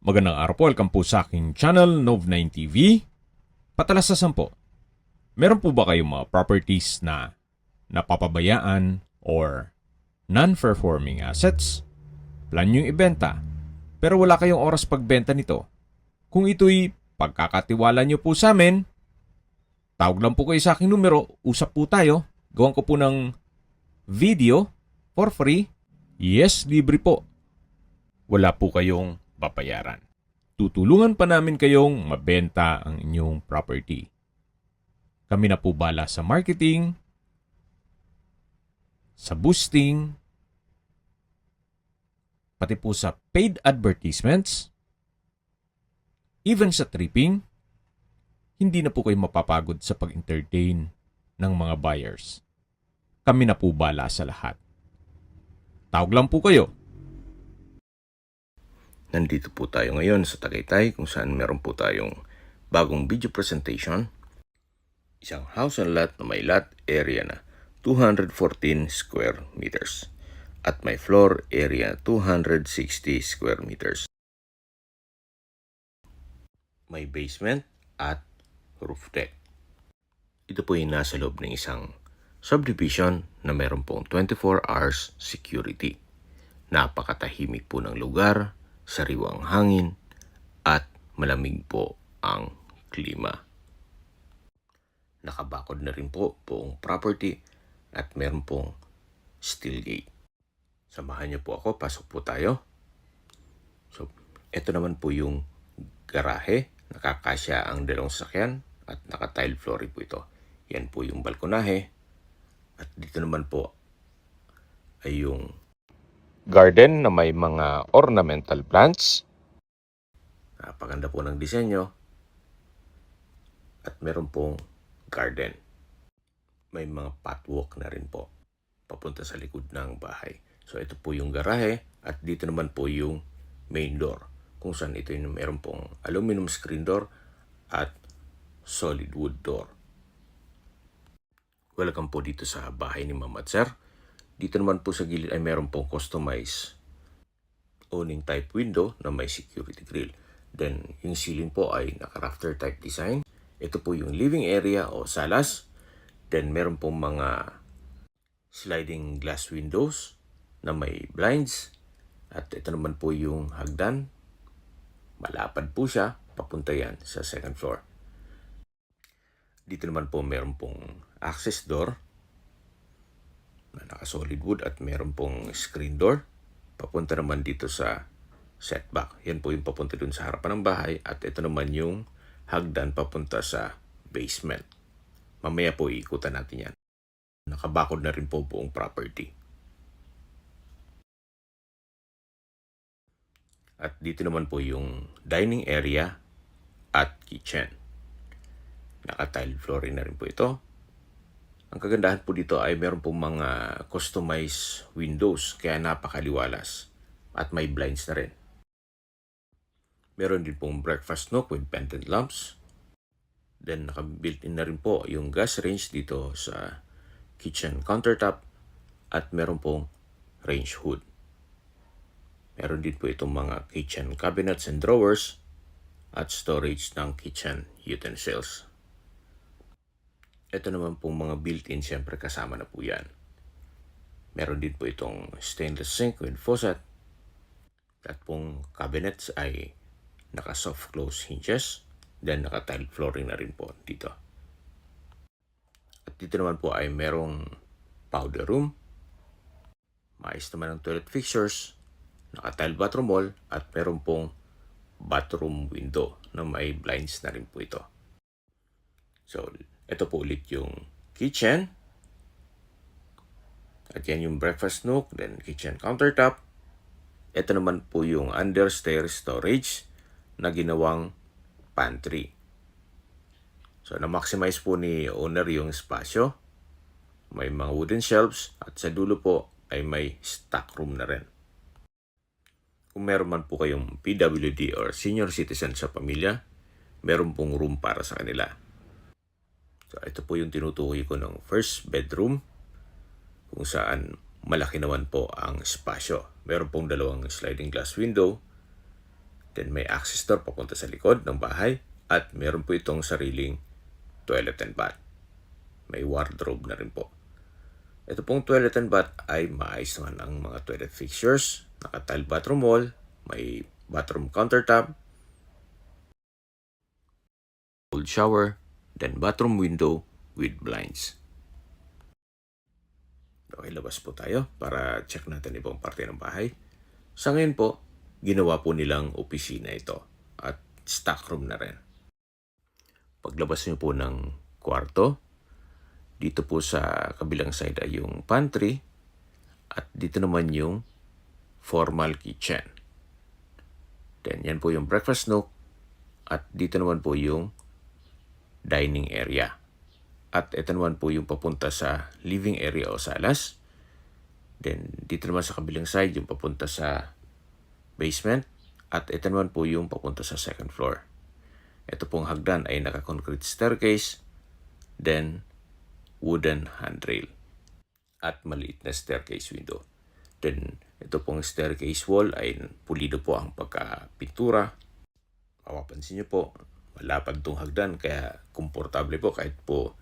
Magandang araw po, welcome po sa aking channel, Nov9 TV. Patalasasan po, meron po ba kayong mga properties na napapabayaan or non-performing assets? Plan nyo ibenta, pero wala kayong oras pagbenta nito. Kung ito'y pagkakatiwala nyo po sa amin, tawag lang po kayo sa aking numero, usap po tayo, gawan ko po ng video for free. Yes, libre po. Wala po kayong babayaran. Tutulungan pa namin kayong mabenta ang inyong property. Kami na po bala sa marketing, sa boosting, pati po sa paid advertisements, even sa tripping. Hindi na po kayo mapapagod sa pag-entertain ng mga buyers. Kami na po bala sa lahat. Tawag lang po kayo. Nandito po tayo ngayon sa Tagaytay kung saan meron po tayong bagong video presentation. Isang house and lot na may lot area na 214 square meters at may floor area 260 square meters. May basement at roof deck. Ito po ay nasa loob ng isang subdivision na meron pong 24 hours security. Napakatahimik po ng lugar, sariwang hangin, at malamig po ang klima. Nakabakod na rin po buong property at meron pong steel gate. Samahan niyo po ako, pasok po tayo. So, ito naman po yung garahe. Nakakasya ang dalawang sasakyan at naka-tile flooring po ito. Yan po yung balkonahe. At dito naman po ay yung garden na may mga ornamental plants. Napakaganda po ng disenyo. At meron pong garden. May mga pathwalk na rin po papunta sa likod ng bahay. So ito po yung garahe at dito naman po yung main door. Kung saan ito yung meron pong aluminum screen door at solid wood door. Welcome po dito sa bahay ni Ma'am at Sir. Dito naman po sa gilid ay meron pong customized awning type window na may security grill. Then yung ceiling po ay naka-rafter type design. Ito po yung living area o salas. Then meron pong mga sliding glass windows na may blinds. At ito naman po yung hagdan. Malapad po siya, papunta yan sa second floor. Dito naman po meron pong access door na naka-solid wood at meron pong screen door. Papunta naman dito sa setback. Yan po yung papunta dun sa harapan ng bahay at ito naman yung hagdan papunta sa basement. Mamaya po iikutan natin yan. Nakabakod na rin po buong property. At dito naman po yung dining area at kitchen. Naka-tile flooring na rin po ito. Ang kagandahan po dito ay meron pong mga customized windows kaya napakaliwalas at may blinds na rin. Meron din pong breakfast nook with pendant lamps. Then naka-built-in na rin po yung gas range dito sa kitchen countertop at meron pong range hood. Meron din po itong mga kitchen cabinets and drawers at storage ng kitchen utensils. Ito naman pong mga built-in, siyempre kasama na po yan. Meron din po itong stainless sink with faucet. At pong cabinets ay naka-soft close hinges. Then naka-tile flooring na rin po dito. At dito naman po ay merong powder room. Maayos naman ang toilet fixtures. Naka-tile bathroom wall at meron pong bathroom window na may blinds na rin po ito. So, ito po ulit yung kitchen. At yan yung breakfast nook, then kitchen countertop. Ito naman po yung understairs storage na ginawang pantry. So, na-maximize po ni owner yung espasyo. May mga wooden shelves at sa dulo po ay may stock room na rin. Kung meron man po kayong PWD or senior citizen sa pamilya, meron pong room para sa kanila. So, ito po yung tinutukoy ko ng first bedroom kung saan malaki naman po ang espasyo. Meron pong dalawang sliding glass window Then may access door papunta sa likod ng bahay at meron po itong sariling toilet and bath. May wardrobe na rin po. Ito pong toilet and bath ay maayos naman ang mga toilet fixtures. Naka-tile bathroom wall, may bathroom countertop, cold shower, then bathroom window with blinds. Okay, labas po tayo para check natin ibang parte ng bahay. Sa ngayon po, ginawa po nilang opisina ito at stock room na rin. Paglabas niyo po ng kwarto, dito po sa kabilang side ay yung pantry at dito naman yung formal kitchen. Then yan po yung breakfast nook at dito naman po yung dining area. At ito naman po yung papunta sa living area o salas. Then dito naman sa kabilang side yung papunta sa basement at ito naman po yung papunta sa second floor. Ito pong hagdan ay naka-concrete staircase, then wooden handrail at maliit na staircase window. Then ito pong staircase wall ay pulido po ang pagkapintura. Mapapansin niyo po, malapad tong hagdan kaya komportable po kahit po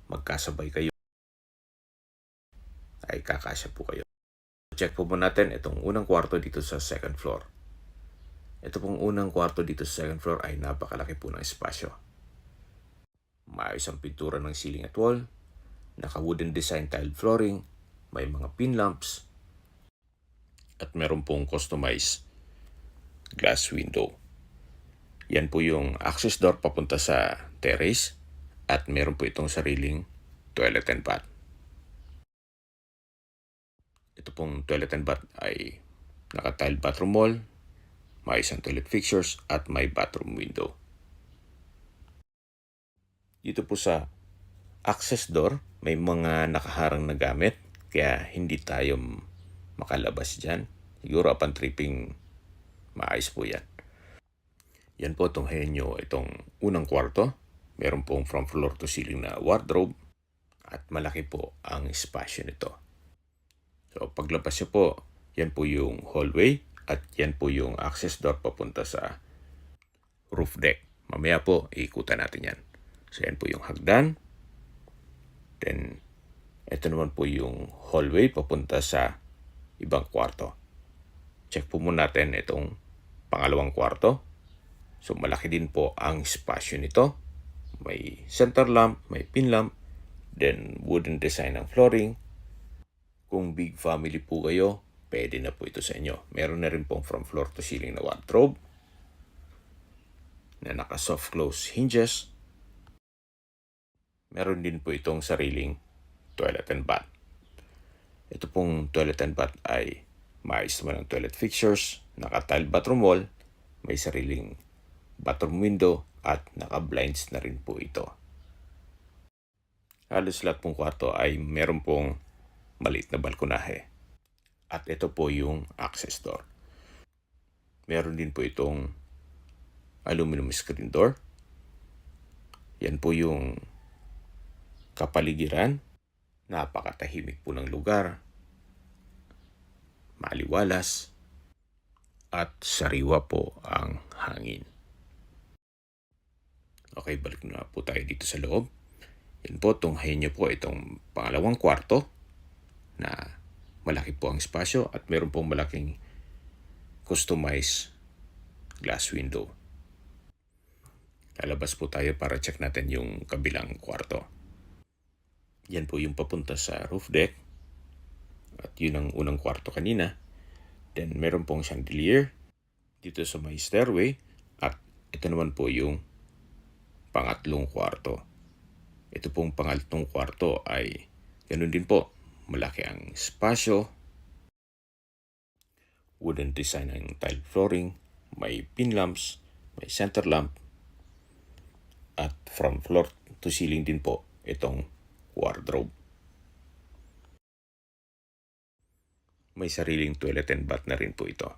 magkasabay kayo ay kakasya po kayo. Check po muna natin itong unang kwarto dito sa second floor. Ito pong unang kwarto dito sa second floor ay napakalaki po ng espasyo. Maayos ang pintura ng ceiling at wall, naka-wooden design tiled flooring, may mga pin lamps, at meron pong customized glass window. Yan po yung access door papunta sa terrace at meron po itong sariling toilet and bath. Ito pong toilet and bath ay naka-tiled bathroom wall, may isang toilet fixtures at may bathroom window. Dito po sa access door, may mga nakaharang na gamit kaya hindi tayo makalabas dyan. Siguro upon tripping, maayos po yan. Yan po, tunghayan nyo itong unang kwarto. Meron pong from floor to ceiling na wardrobe at malaki po ang espasyo nito. So paglabas nyo po, yan po yung hallway at yan po yung access door papunta sa roof deck. Mamaya po, iikutan natin yan. So yan po yung hagdan. Then, ito naman po yung hallway papunta sa ibang kwarto. Check po muna natin itong pangalawang kwarto. So malaki din po ang espasyo nito. May center lamp, may pin lamp, then wooden design ng flooring. Kung big family po kayo, pwede na po ito sa inyo. Meron na rin pong from floor to ceiling na wardrobe na naka soft close hinges. Meron din po itong sariling toilet and bath. Ito pong toilet and bath ay maayos naman ang toilet fixtures, naka-tile bathroom wall, may sariling bathroom window at naka-blinds na rin po ito. Halos lahat pong kwarto ay meron pong maliit na balkonahe. At ito po yung access door. Meron din po itong aluminum screen door. Yan po yung kapaligiran. Napakatahimik po ng lugar. Maliwalas. At sariwa po ang hangin. Okay, balik na po tayo dito sa loob. Yan po, tunghayin niyo po itong pangalawang kwarto na malaki po ang espasyo at meron pong malaking customized glass window. Lalabas po tayo para check natin yung kabilang kwarto. Yan po yung papunta sa roof deck. At yun ang unang kwarto kanina. Then meron pong chandelier dito sa may stairway. At ito naman po yung pangatlong kwarto. Ito pong pangatlong kwarto ay ganun din po. Malaki ang espasyo. Wooden design ng tile flooring. May pin lamps. May center lamp. At from floor to ceiling din po itong wardrobe. May sariling toilet and bath na rin po ito.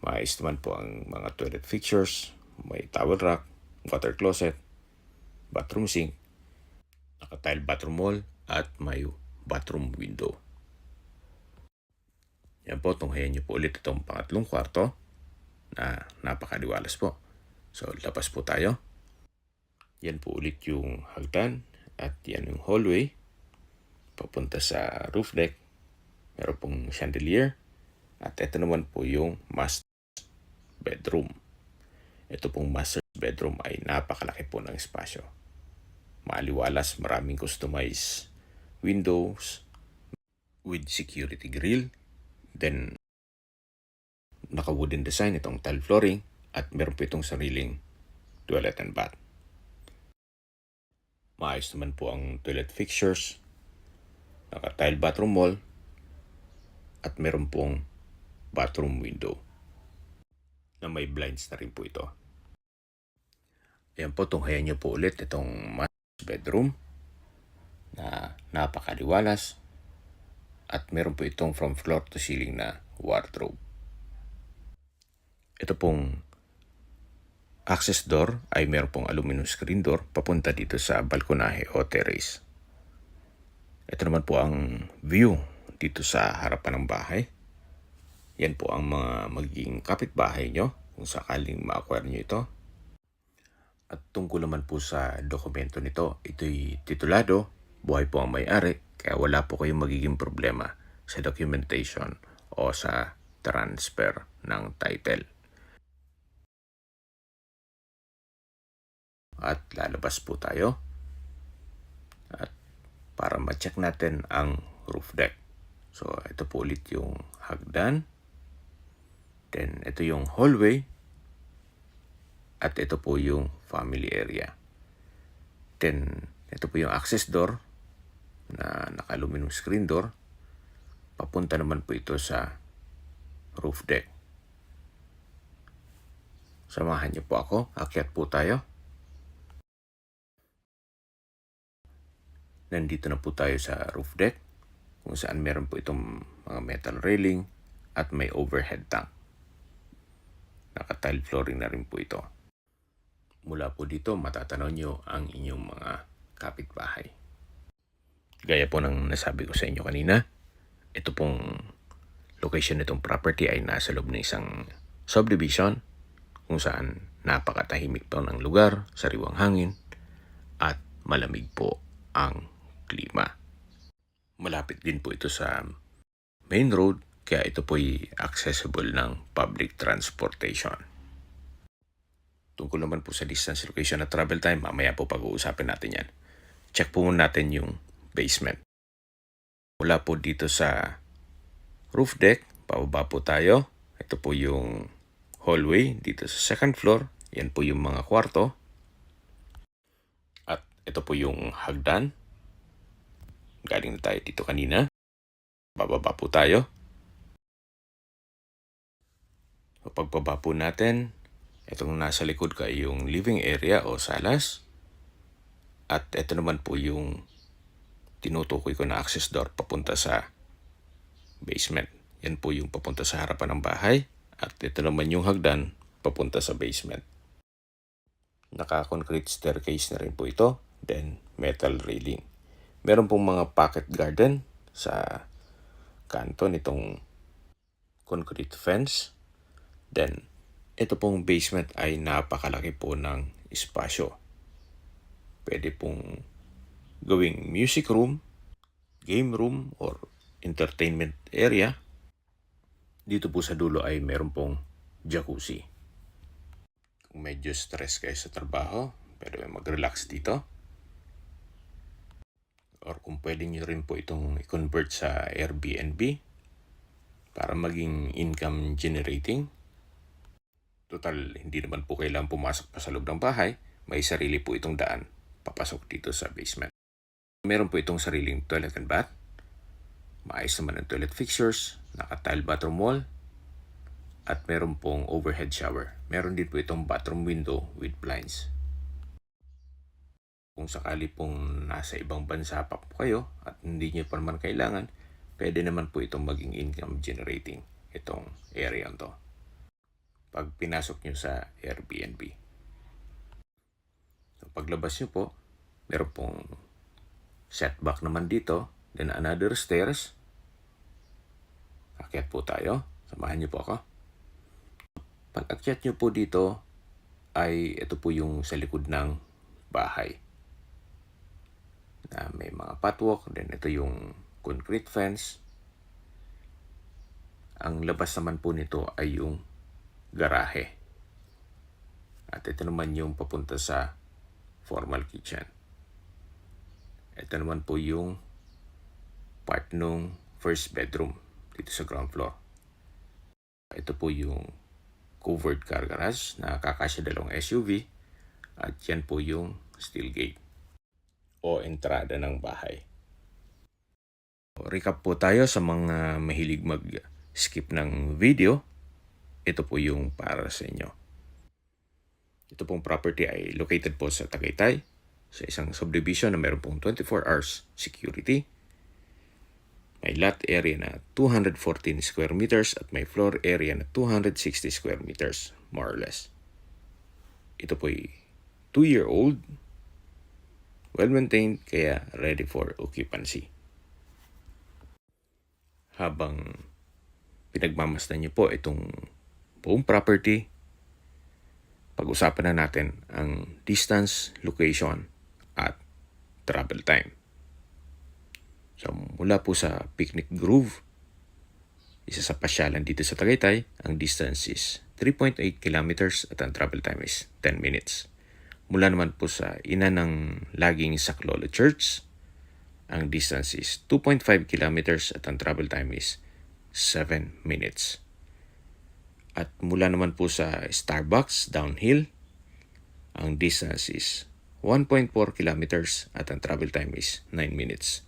Maayos naman po ang mga toilet fixtures. May towel rack, water closet, bathroom sink, naka-tile bathroom wall, at may bathroom window. Yan po, tunghayan niyo po ulit itong pangatlong kwarto. na napakaliwalas po. So, labas po tayo. Yan po ulit yung hagdan at yan yung hallway. Papunta sa roof deck. Meron pong chandelier. At ito naman po yung master bedroom. Ito pong master bedroom ay napakalaki po ng espasyo. Maaliwalas, maraming customized windows with security grill. Then, naka-wooden design itong tile flooring at meron po itong sariling toilet and bath. Maayos naman po ang toilet fixtures. Naka-tile bathroom wall at meron pong bathroom window na may blinds na rin po ito. Ayan po, tunghayan niyo po ulit itong master bedroom na napakaliwalas at meron po itong from floor to ceiling na wardrobe. Ito pong access door ay meron pong aluminum screen door papunta dito sa balkonahe o terrace. Ito naman po ang view dito sa harapan ng bahay. Yan po ang mga magiging kapitbahay nyo kung sakaling ma-acquire nyo ito. At tungkol naman po sa dokumento nito, ito'y titulado, buhay po ang may-ari, kaya wala po kayong magiging problema sa documentation o sa transfer ng title. At lalabas po tayo at para ma-check natin ang roof deck. So, ito po ulit yung hagdan. Then, ito yung hallway. At ito po yung family area. Then, ito po yung access door na naka-aluminum screen door. Papunta naman po ito sa roof deck. Samahan niyo po ako. Akyat po tayo. Nandito na po tayo sa roof deck kung saan meron po itong mga metal railing at may overhead tank. Naka-tile flooring na rin po ito. Mula po dito matatanaw nyo ang inyong mga kapitbahay. Gaya po ng nasabi ko sa inyo kanina, ito pong location nitong property ay nasa loob ng isang subdivision kung saan napakatahimik po ng lugar, sariwang hangin at malamig po ang klima. Malapit din po ito sa main road kaya ito po'y accessible ng public transportation. Tungkol naman po sa distance, location at travel time, mamaya po pag-uusapin natin yan. Check po muna natin yung basement. Mula po dito sa roof deck, pababa po tayo. Ito po yung hallway dito sa second floor. Yan po yung mga kwarto. At ito po yung hagdan. Galing na tayo dito kanina. Bababa po tayo. So, pagbaba po natin, itong nasa likod ka yung living area o salas. At ito naman po yung tinutukoy ko na access door papunta sa basement. Yan po yung papunta sa harapan ng bahay. At ito naman yung hagdan papunta sa basement. Naka-concrete staircase na rin po ito. Then, metal railing. Meron pong mga pocket garden sa kanto nitong concrete fence. Then, ito pong basement ay napakalaki po ng espasyo. Pwede pong gawing music room, game room, or entertainment area. Dito po sa dulo ay meron pong jacuzzi. Kung medyo stress kayo sa trabaho, pwede mag-relax dito. Or kung pwede nyo rin po itong i-convert sa Airbnb para maging income generating. Total, hindi naman po kailangan pumasok pa sa loob ng bahay. May sarili po itong daan papasok dito sa basement. Meron po itong sariling toilet and bath. Maayos naman ang toilet fixtures, naka-tile bathroom wall, at meron pong overhead shower. Meron din po itong bathroom window with blinds. Kung sakali pong nasa ibang bansa pa po kayo at hindi nyo pa naman kailangan, pwede naman po itong maging income generating itong area to pag pinasok nyo sa Airbnb. So, paglabas nyo po, meron pong setback naman dito, then another stairs. Akyat po tayo. Samahan nyo po ako. Pag akyat nyo po dito, ay ito po yung sa likod ng bahay. Na may mga patwalk, then ito yung concrete fence. Ang labas naman po nito ay yung garahe. At ito naman yung papunta sa formal kitchen. Ito naman po yung part nung first bedroom dito sa ground floor. Ito po yung covered car garage na kakasya dalawang SUV at yan po yung steel gate o entrada ng bahay. Recap po tayo sa mga mahilig mag-skip ng video. Ito po yung para sa inyo. Ito pong property ay located po sa Tagaytay sa isang subdivision na meron pong 24 hours security. May lot area na 214 square meters at may floor area na 260 square meters, more or less. Ito po ay 2-year-old, well-maintained, kaya ready for occupancy. Habang pinagmamasdan niyo po itong buong property, pag-usapan na natin ang distance, location, at travel time. So, mula po sa Picnic Grove, isa sa pasyalan dito sa Tagaytay, ang distance is 3.8 kilometers at ang travel time is 10 minutes. Mula naman po sa ina ng laging Saklolo Church, ang distance is 2.5 kilometers at ang travel time is 7 minutes. At mula naman po sa Starbucks downhill, ang distance is 1.4 kilometers at ang travel time is 9 minutes.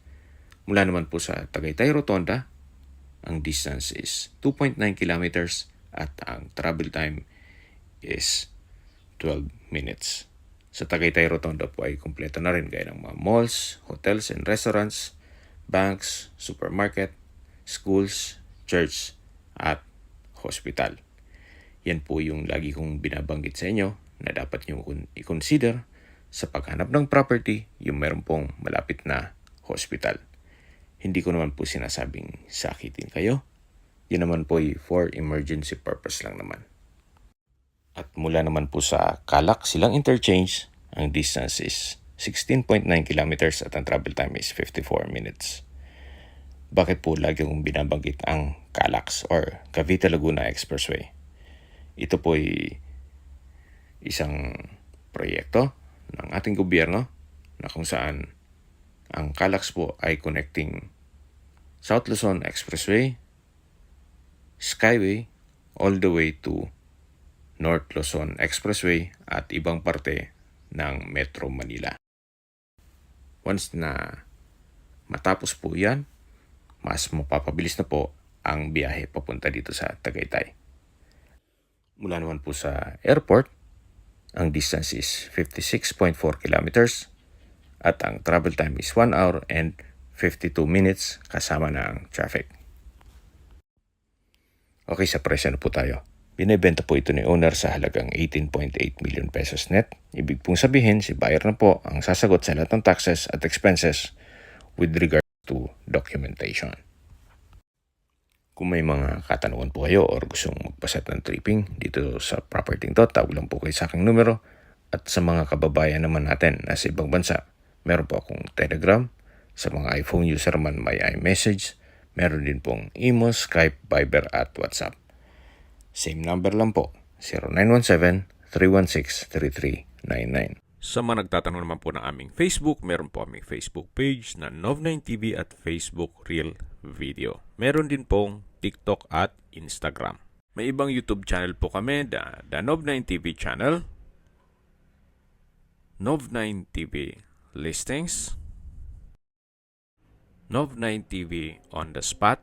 Mula naman po sa Tagaytay Rotonda, ang distance is 2.9 kilometers at ang travel time is 12 minutes. Sa Tagaytay Rotonda po ay kumpleto na rin gaya ng mga malls, hotels and restaurants, banks, supermarket, schools, church, at hospital. Yan po yung lagi kong binabanggit sa inyo na dapat nyo i-consider sa paghanap ng property yung meron pong malapit na hospital. Hindi ko naman po sinasabing sakitin kayo. Yun naman po ay for emergency purpose lang naman. At mula naman po sa Calac Silang Interchange, ang distance is 16.9 kilometers at ang travel time is 54 minutes. Bakit po lagi kong binabanggit ang Calax or Cavite Laguna Expressway? Ito po ay isang proyekto ng ating gobyerno na kung saan ang Calax po ay connecting South Luzon Expressway, Skyway, all the way to North Luzon Expressway at ibang parte ng Metro Manila. Once na matapos po yan, mas mapapabilis na po ang biyahe papunta dito sa Tagaytay. Mula naman po sa airport, ang distance is 56.4 kilometers at ang travel time is 1 hour and 52 minutes kasama na ang traffic. Okay, sa presyo na po tayo. Binibenta po ito ni owner sa halagang 18.8 million pesos net. Ibig pong sabihin, si buyer na po ang sasagot sa lahat ng taxes at expenses with regard to documentation. Kung may mga katanungan po kayo or gustong magpaset ng tripping dito sa property to, tawag lang po kayo sa aking numero. At sa mga kababayan naman natin na sa ibang bansa, meron po akong Telegram. Sa mga iPhone user man may iMessage. Meron din pong Imo, Skype, Viber at WhatsApp. Same number lang po, 0917-316-3399. Sa mga nagtatanong naman po ng aming Facebook, meron po aming Facebook page na Nov9TV at Facebook Real Video. Meron din pong TikTok at Instagram. May ibang YouTube channel po kami, the Nov9TV channel, Nov9TV Listings, Nov9TV On The Spot,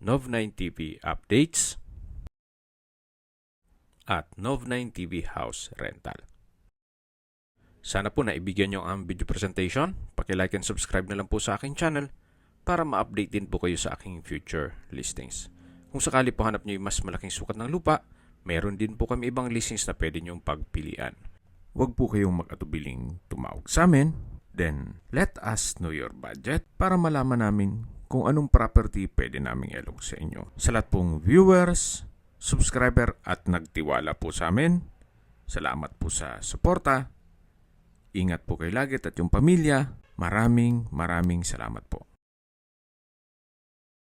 Nov9TV Updates, at Nov9TV House Rental. Sana po naibigyan nyo ang video presentation. Paki-like and subscribe na lang po sa aking channel para ma-update din po kayo sa aking future listings. Kung sakali po hanap nyo yung mas malaking sukat ng lupa, meron din po kami ibang listings na pwede nyong pagpilian. Huwag po kayong mag-atubiling tumawag sa amin. Then, let us know your budget para malaman namin kung anong property pwede naming ilog sa inyo. Sa lahat pong viewers, subscriber at nagtiwala po sa amin. Salamat po sa suporta. Ingat po kayo lagi at yung pamilya. Maraming salamat po.